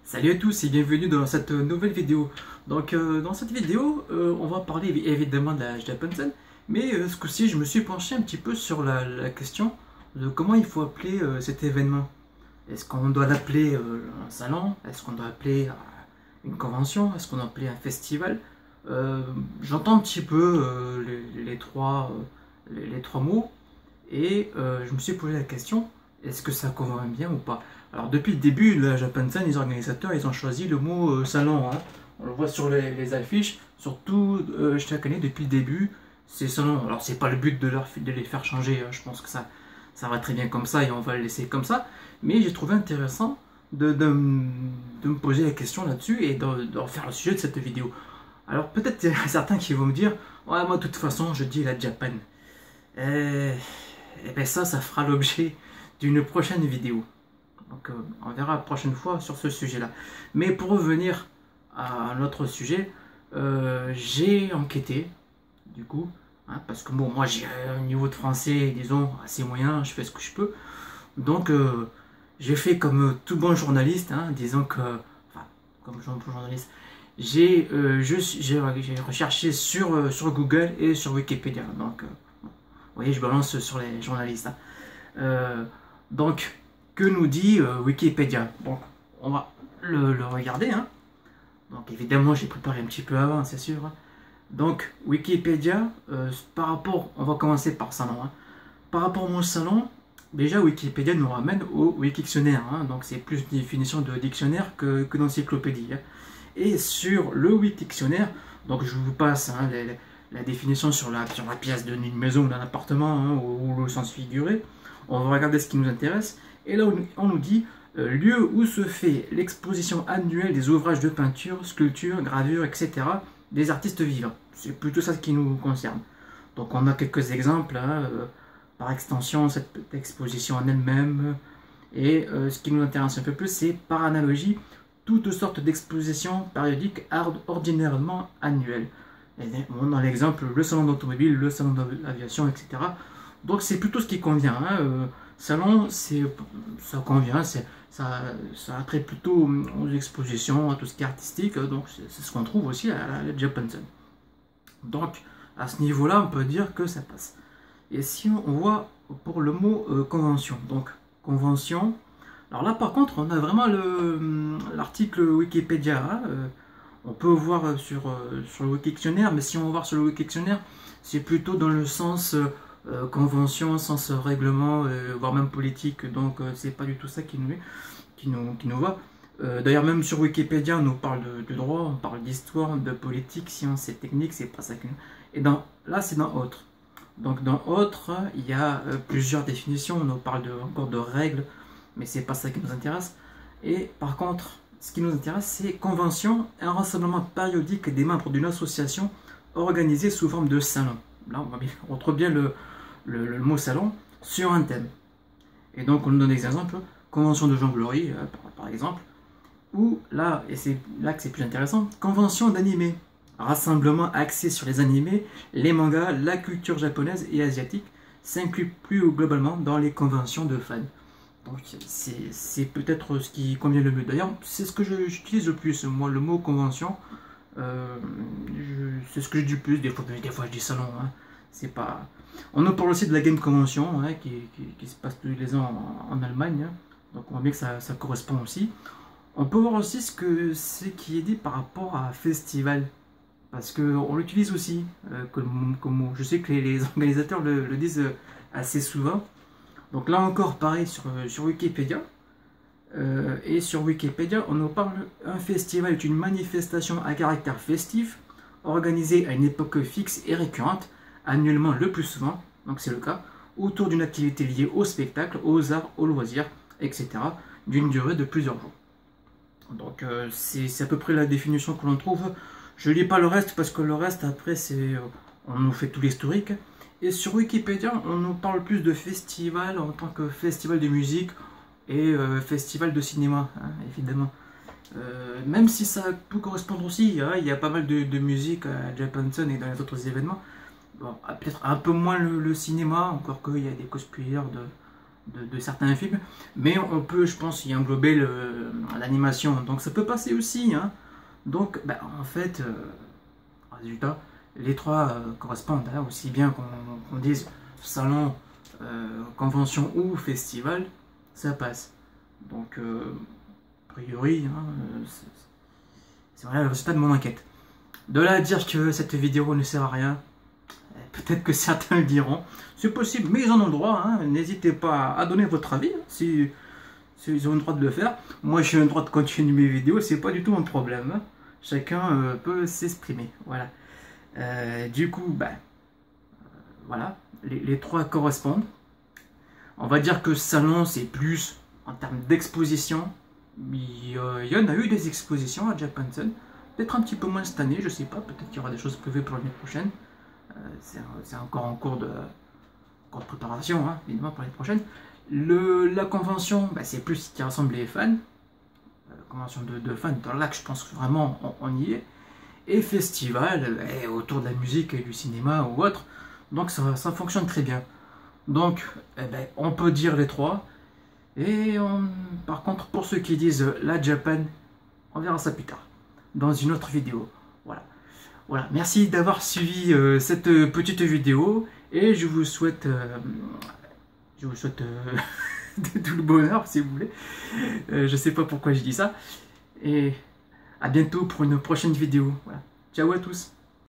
Salut à tous et bienvenue dans cette nouvelle vidéo. Donc dans cette vidéo, on va parler évidemment de la Japanzen, mais ce coup-ci je me suis penché un petit peu sur la question de comment il faut appeler cet événement. Est-ce qu'on doit l'appeler un salon? Est-ce qu'on doit l'appeler une convention? Est-ce qu'on doit l'appeler un festival? J'entends un petit peu les trois mots et je me suis posé la question, est-ce que ça convainc bien ou pas? Alors depuis le début, la Japanzen, les organisateurs, ils ont choisi le mot salon, hein. On le voit sur les affiches, surtout chaque année depuis le début, c'est salon. Alors c'est pas le but de les faire changer, hein. Je pense que ça va très bien comme ça et on va le laisser comme ça. Mais j'ai trouvé intéressant de me poser la question là-dessus et de refaire le sujet de cette vidéo. Alors peut-être il y a certains qui vont me dire, ouais moi de toute façon je dis la Japan. Et bien ça fera l'objet d'une prochaine vidéo. Donc on verra la prochaine fois sur ce sujet-là. Mais pour revenir à notre sujet, j'ai enquêté, du coup, hein, parce que bon, moi j'ai un niveau de français, disons, assez moyen, je fais ce que je peux. Donc j'ai fait comme tout bon journaliste, hein, disons que, enfin, comme tout journaliste, j'ai recherché sur Google et sur Wikipédia. Donc, vous voyez, je balance sur les journalistes, hein. Donc, que nous dit Wikipédia? Donc, on va le regarder, hein. Donc, évidemment, j'ai préparé un petit peu avant, c'est sûr, hein. Donc, Wikipédia, par rapport, on va commencer par salon, hein. Par rapport au mot salon, déjà Wikipédia nous ramène au Wikictionnaire, hein. Donc, c'est plus une définition de dictionnaire que d'encyclopédie, hein. Et sur le Wikictionnaire, donc je vous passe, hein, la définition sur la pièce d'une maison ou d'un appartement, hein, ou le sens figuré. On va regarder ce qui nous intéresse. Et là, on nous dit lieu où se fait l'exposition annuelle des ouvrages de peinture, sculpture, gravure, etc. des artistes vivants. C'est plutôt ça qui nous concerne. Donc, on a quelques exemples, hein, par extension, cette exposition en elle-même. Et ce qui nous intéresse un peu plus, c'est par analogie, toutes sortes d'expositions périodiques ordinairement annuelles. Et dans l'exemple, le salon d'automobile, le salon d'aviation, etc. Donc c'est plutôt ce qui convient, hein. Salon, ça convient, ça a trait plutôt aux expositions, à tout ce qui est artistique, donc c'est ce qu'on trouve aussi à la Japanzen. Donc à ce niveau-là, on peut dire que ça passe. Et si on voit pour le mot convention, donc convention, alors là par contre on a vraiment l'article Wikipédia, hein. On peut voir sur le Wikictionnaire, mais si on va voir sur le Wikictionnaire, c'est plutôt dans le sens convention, sens règlement, voire même politique, donc c'est pas du tout ça qui nous va. D'ailleurs même sur Wikipédia on nous parle de droit, on parle d'histoire, de politique, sciences et techniques, c'est pas ça qui nous... Et là c'est dans autres. Donc dans autres, il y a plusieurs définitions, on nous parle encore de règles, mais c'est pas ça qui nous intéresse. Et par contre, ce qui nous intéresse, c'est convention, un rassemblement périodique des membres d'une association organisée sous forme de salon. Là, on retrouve bien le mot salon sur un thème. Et donc, on nous donne des exemples. Convention de jonglerie, par exemple. Ou là, et c'est là que c'est plus intéressant, convention d'animé. Rassemblement axé sur les animés, les mangas, la culture japonaise et asiatique s'inclut plus globalement dans les conventions de fans. Donc c'est peut-être ce qui convient le mieux. D'ailleurs, c'est ce que j'utilise le plus, moi, le mot convention. C'est ce que je dis le plus, des fois je dis salon, hein. C'est pas... On nous parle aussi de la Game Convention, hein, qui se passe tous les ans en Allemagne, hein. Donc on voit bien que ça correspond aussi. On peut voir aussi ce qui est dit par rapport à festival, parce qu'on l'utilise aussi comme mot. Je sais que les organisateurs le disent assez souvent. Donc là encore, pareil sur Wikipédia. Et sur Wikipédia, on nous parle un festival est une manifestation à caractère festif, organisée à une époque fixe et récurrente, annuellement le plus souvent, donc c'est le cas, autour d'une activité liée au spectacle, aux arts, aux loisirs, etc., d'une durée de plusieurs jours. Donc c'est à peu près la définition que l'on trouve. Je ne lis pas le reste parce que le reste, après, on nous fait tout l'historique. Et sur Wikipédia, on nous parle plus de festival en tant que festival de musique et festival de cinéma, hein, évidemment. Même si ça peut correspondre aussi, hein, il y a pas mal de musique à Japanzen et dans les autres événements. Bon, peut-être un peu moins le cinéma, encore qu'il y a des cosplayers de certains films, mais on peut, je pense, y englober l'animation, donc ça peut passer aussi, hein. Donc, bah, en fait, résultat, les trois correspondent, hein, aussi bien qu'on dise salon, convention ou festival, ça passe. Donc, a priori, hein, c'est voilà le résultat de mon enquête. De là à dire que cette vidéo ne sert à rien, peut-être que certains le diront, c'est possible, mais ils en ont le droit, hein. N'hésitez pas à donner votre avis, hein, si ils ont le droit de le faire. Moi j'ai le droit de continuer mes vidéos, c'est pas du tout mon problème, hein. Chacun peut s'exprimer, voilà. Du coup, ben, voilà, les trois correspondent. On va dire que salon c'est plus en termes d'exposition. Il y en a eu des expositions à Japantown, peut-être un petit peu moins cette année, je sais pas, peut-être qu'il y aura des choses prévues pour l'année prochaine. C'est encore en cours de préparation, hein, évidemment, pour l'année prochaine. La convention, bah, c'est plus qui rassemble les fans. Convention de fans, dans là que je pense que vraiment on y est. Et festival, autour de la musique et du cinéma ou autre. Donc ça fonctionne très bien. Donc, ben, on peut dire les trois. Et par contre, pour ceux qui disent la Japan, on verra ça plus tard, dans une autre vidéo. Voilà. Voilà. Merci d'avoir suivi cette petite vidéo. Et je vous souhaite de tout le bonheur, si vous voulez. Je sais pas pourquoi je dis ça. Et à bientôt pour une prochaine vidéo. Voilà. Ciao à tous.